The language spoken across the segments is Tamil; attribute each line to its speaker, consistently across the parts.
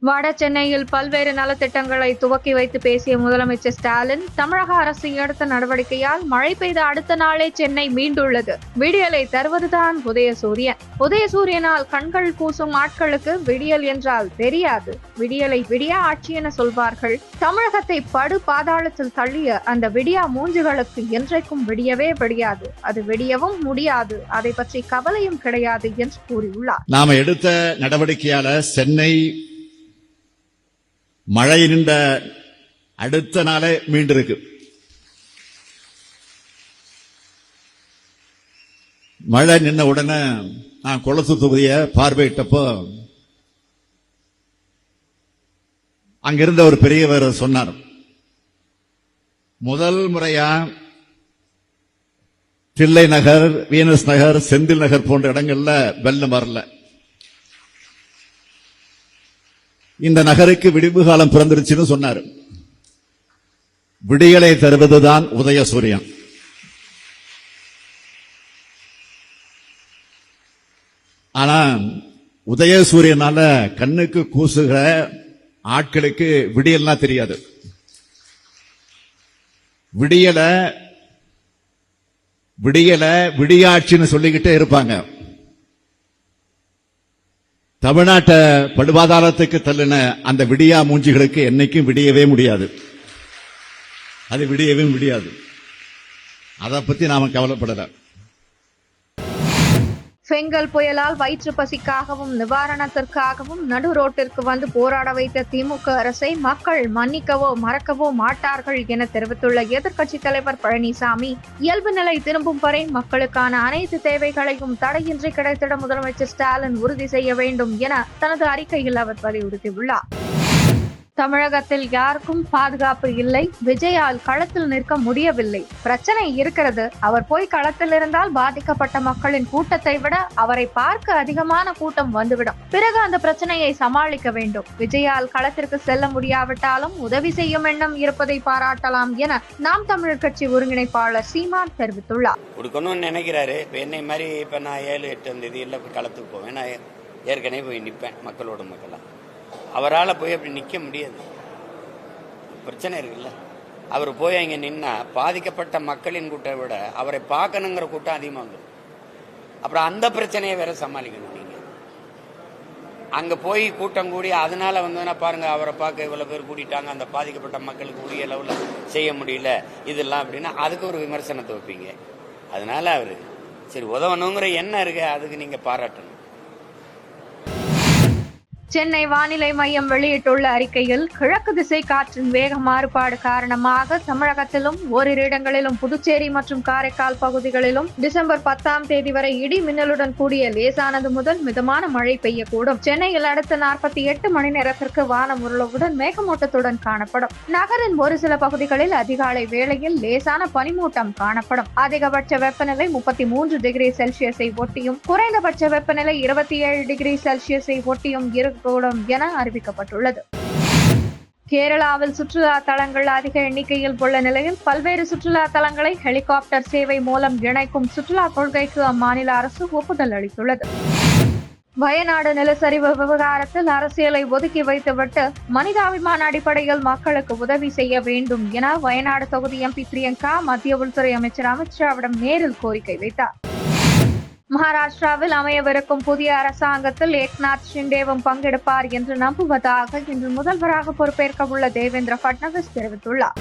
Speaker 1: வட சென்னையில் பல்வேறு நலத்திட்டங்களை துவக்கி வைத்து பேசிய முதலமைச்சர் ஸ்டாலின், தமிழக அரசு எடுத்த நடவடிக்கையால் மழை பெய்த அடுத்த நாளே சென்னை மீண்டுள்ளது. விடியலை தருவதுதான் உதயசூரியன். உதயசூரியனால் கண்கள் கூசும் ஆட்களுக்கு விடியல் என்றால் தெரியாது. விடியலை விடியா ஆட்சி என சொல்வார்கள். தமிழகத்தை படு பாதாளத்தில் தள்ளிய அந்த விடியா மூஞ்சுகளுக்கு என்றைக்கும் விடியவே விடியாது. அது விடியவும் முடியாது. அதை பற்றி கவலையும் கிடையாது என்று கூறியுள்ளார்.
Speaker 2: நாம எடுத்த நடவடிக்கையால சென்னை மழை நின்ற அடுத்த நாளே மீண்டிருக்கு. மழை நின்ன உடனே நான் கொளத்தூர் தொகுதியை பார்வையிட்டப்போ அங்கிருந்த ஒரு பெரியவர் சொன்னார், முதல் முறையா தில்லை நகர், வீனஸ் நகர், செந்தில் நகர் போன்ற இடங்கள்ல வெள்ளம் வரல. இந்த நகருக்கு விடிவு காலம் பிறந்துருச்சுன்னு சொன்னார். விடியலை தருவதுதான் உதயசூரியன். ஆனா உதயசூரியனால கண்ணுக்கு கூசுகிற ஆட்களுக்கு விடியல்னா தெரியாது. விடியல விடியாட்சின்னு சொல்லிக்கிட்டே இருப்பாங்க. தமிழ்நாட்டை படுபாதாளத்துக்கு தள்ளின அந்த விடியா மூஞ்சிகளுக்கு என்னைக்கும் விடியவே முடியாது. அது விடியவே முடியாது. அதை பத்தி நாம கவலைப்படல.
Speaker 1: பெங்கல் புயலால் வயிற்று பசிக்காகவும் நிவாரணத்திற்காகவும் நடு ரோட்டிற்கு வந்து போராட வைத்த திமுக அரசை மக்கள் மன்னிக்கவோ மறக்கவோ மாட்டார்கள் என தெரிவித்துள்ள எதிர்க்கட்சித் தலைவர் பழனிசாமி, இயல்பு நிலை திரும்பும் வரை மக்களுக்கான அனைத்து தேவைகளையும் தடையின்றி கிடைத்திட முதலமைச்சர் ஸ்டாலின் உறுதி செய்ய வேண்டும் என தனது அறிக்கையில் அவர் வலியுறுத்தியுள்ளார். தமிழகத்தில் யாருக்கும் பாதுகாப்பு இல்லை. விஜயால் களத்தில் நிற்க முடியவில்லை. பிரச்சனை இருக்கிறது. அவர் போய் களத்தில் இருந்தால் பாதிக்கப்பட்ட மக்களின் கூட்டத்தை விட அவரை பார்க்க அதிகமான கூட்டம் வந்துவிடும். பிறகு அந்த பிரச்சனையை சமாளிக்க வேண்டும். விஜயால் களத்திற்கு செல்ல முடியாவிட்டாலும் உதவி செய்யும் எண்ணம் இருப்பதை பாராட்டலாம் என நாம் தமிழர் கட்சி ஒருங்கிணைப்பாளர் சீமான் தெரிவித்துள்ளார்.
Speaker 3: நினைக்கிறாரு என்னை மாதிரி இப்ப நான் 7-8 தேதியில் களத்துக்கு போவேன். நான் ஏற்கனவே போய் நிற்பேன் மக்களோட மக்களா. அவரால் போய் அப்படி நிற்க முடியாது. பிரச்சனை இருக்குல்ல. அவர் போய் அங்கே நின்னா பாதிக்கப்பட்ட மக்களின் கூட்டம் விட அவரை பார்க்கணுங்கிற கூட்டம் அதிகமாக வந்துடும். அப்புறம் அந்த பிரச்சனையை வேற சமாளிக்கணும். நீங்கள் அங்கே போய் கூட்டம் கூடி அதனால வந்ததுன்னா பாருங்க, அவரை பார்க்க இவ்வளோ பேர் கூட்டிட்டாங்க, அந்த பாதிக்கப்பட்ட மக்களுக்கு உரிய லெவலில் செய்ய முடியல இதெல்லாம் அப்படின்னா அதுக்கு ஒரு விமர்சனத்தை வைப்பீங்க. அதனால அவர் சரி உதவணுங்கிற எண்ணம் இருக்கு, அதுக்கு நீங்கள் பாராட்டணும்.
Speaker 1: சென்னை வானிலை மையம் வெளியிட்டுள்ள அறிக்கையில், கிழக்கு திசை காற்றின் வேக மாறுபாடு காரணமாக தமிழகத்திலும் ஓரிரு இடங்களிலும் புதுச்சேரி மற்றும் காரைக்கால் பகுதிகளிலும் டிசம்பர் 10ஆம் தேதி வரை இடி மின்னலுடன் கூடிய லேசானது முதல் மிதமான மழை பெய்யக்கூடும். சென்னையில் அடுத்த 48 மணி நேரத்திற்கு வானம் உருளவுடன் மேகமூட்டத்துடன் காணப்படும். நகரின் ஒரு சில பகுதிகளில் அதிகாலை வேளையில் லேசான பனிமூட்டம் காணப்படும். அதிகபட்ச வெப்பநிலை 33 டிகிரி செல்சியஸை ஒட்டியும் குறைந்தபட்ச வெப்பநிலை 27 டிகிரி செல்சியஸை ஒட்டியும் கூடும் என அறிவிக்கப்பட்டுள்ளது. கேரளாவில் சுற்றுலா தலங்கள் அதிக எண்ணிக்கையில் உள்ள நிலையில் பல்வேறு சுற்றுலா தலங்களை ஹெலிகாப்டர் சேவை மூலம் இணைக்கும் சுற்றுலா கொள்கைக்கு அம்மாநில அரசு ஒப்புதல் அளித்துள்ளது. வயநாடு நிலச்சரிவு விவகாரத்தில் அரசியலை ஒதுக்கி வைத்துவிட்டு மனிதாபிமான அடிப்படையில் மக்களுக்கு உதவி செய்ய வேண்டும் என வயநாடு தொகுதி எம்பி பிரியங்கா மத்திய உள்துறை அமைச்சர் அமித்ஷாவிடம் நேரில் கோரிக்கை வைத்தார். மகாராஷ்டிராவில் அமையவிருக்கும் புதிய அரசாங்கத்தில் ஏக்நாத் ஷிண்டேவும் பங்கெடுப்பார் என்று நம்புவதாக இன்று முதல்வராக பொறுப்பேற்க உள்ள தேவேந்திர பட்னவிஸ் தெரிவித்துள்ளார்.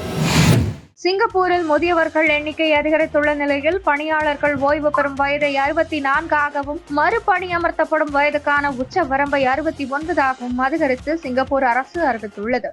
Speaker 1: சிங்கப்பூரில் முதியவர்கள் எண்ணிக்கை அதிகரித்துள்ள நிலையில் பணியாளர்கள் ஓய்வு பெறும் வயதை 64ஆகவும் மறுபணியமர்த்தப்படும் வயதுக்கான உச்ச வரம்பை 69ஆகவும் அதிகரித்து சிங்கப்பூர் அரசு அறிவித்துள்ளது.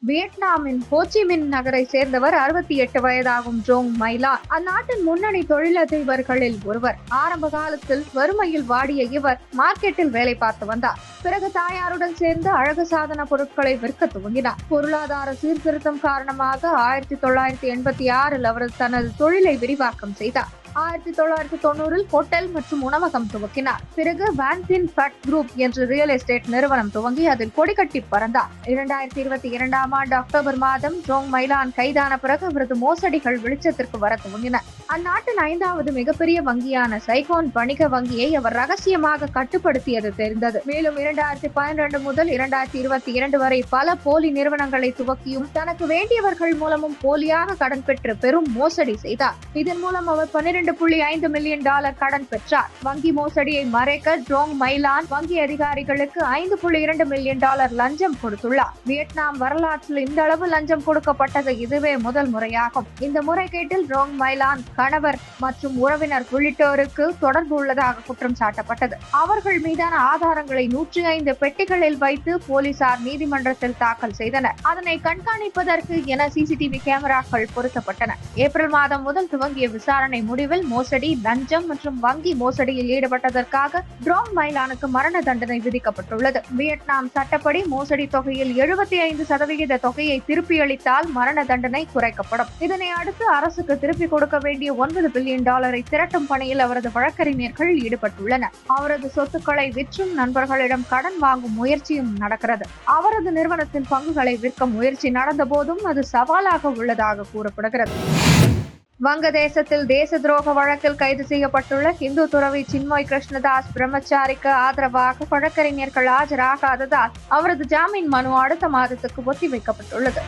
Speaker 1: வியட்நாமின் ஹோச்சிமின் நகரை சேர்ந்தவர் 68 வயதாகும் ஜோங் மைலான். அந்நாட்டின் முன்னணி தொழிலதிபர்களில் ஒருவர். ஆரம்ப காலத்தில் வறுமையில் வாடிய இவர் மார்க்கெட்டில் வேலை பார்த்து வந்தார். பிறகு தாயாருடன் சேர்ந்து அழகு சாதன பொருட்களை விற்க துவங்கினார். பொருளாதார சீர்திருத்தம் காரணமாக 1986இல் அவர் தனது தொழிலை விரிவாக்கம் செய்தார். 1990இல் ஹோட்டல் மற்றும் உணவகம் துவக்கினார். பிறகு வான்சின் ஃபட் குரூப் என்ற ரியல் எஸ்டேட் நிறுவனம் துவங்கி அதில் கொடிகட்டி பறந்தார். 2022ஆம் ஆண்டு அக்டோபர் மாதம் ஜோங் மைலான் கைதான பிறகு அவரது மோசடிகள் வெளிச்சத்திற்கு வர துவங்கின. அந்நாட்டின் 5வது மிகப்பெரிய வங்கியான சைகோன் வணிக வங்கியை அவர் ரகசியமாக கட்டுப்படுத்தியது தெரிந்தது. மேலும் 2012 முதல் 2022 வரை பல போலி நிறுவனங்களை துவக்கியும் தனக்கு வேண்டியவர்கள் மூலமும் போலியாக கடன் பெற்று பெரும் மோசடி செய்தார். இதன் மூலம் அவர் $12.5 மில்லியன் கடன் பெற்றார். வங்கி மோசடியை மறைக்க ட்ரோங் மைலான் வங்கி அதிகாரிகளுக்கு $5.2 மில்லியன் லஞ்சம் கொடுத்துள்ளார். வியட்நாம் வரலாற்றில் இந்த அளவு லஞ்சம் கொடுக்கப்பட்டது இதுவே முதல் முறையாகும். இந்த முறைகேட்டில் ட்ரோங் மைலான் கணவர் மற்றும் உறவினர் உள்ளிட்டோருக்கு தொடர்பு உள்ளதாக குற்றம் சாட்டப்பட்டது. அவர்கள் மீதான ஆதாரங்களை 105 பெட்டிகளில் வைத்து போலீசார் நீதிமன்றத்தில் தாக்கல் செய்தனர். அதனை கண்காணிப்பதற்கு என சிசிடிவி கேமராக்கள் பொருத்தப்பட்டன. ஏப்ரல் மாதம் முதல் துவங்கிய விசாரணை முடிவில் மோசடி, லஞ்சம் மற்றும் வங்கி மோசடியில் ஈடுபட்டதற்காக ட்ரோங் மைலானுக்கு மரண தண்டனை விதிக்கப்பட்டுள்ளது. வியட்நாம் சட்டப்படி மோசடி தொகையில் 75% தொகையை திருப்பியளித்தால் மரண தண்டனை குறைக்கப்படும். இதனை அடுத்து அரசுக்கு திருப்பி கொடுக்க வேண்டிய $9 பில்லியன் திரட்டும் பணியில் அவரது வழக்கறிஞர்கள் ஈடுபட்டுள்ளனர். அவரது சொத்துக்களை விற்றும் நண்பர்களிடம் கடன் வாங்கும் முயற்சியும் நடக்கிறது. அவரது நிறுவனத்தின் பங்குகளை விற்க முயற்சி நடந்த போதும் அது சவாலாக உள்ளதாக கூறப்படுகிறது. வங்கதேசத்தில் தேச துரோக வழக்கில் கைது செய்யப்பட்டுள்ள இந்து துறவி சின்மய் கிருஷ்ணதாஸ் பிரம்மச்சாரிக்கு ஆதரவாக வழக்கறிஞர்கள் ஆஜராகாததால் அவரது ஜாமீன் மனு அடுத்த மாதத்துக்கு ஒத்திவைக்கப்பட்டுள்ளது.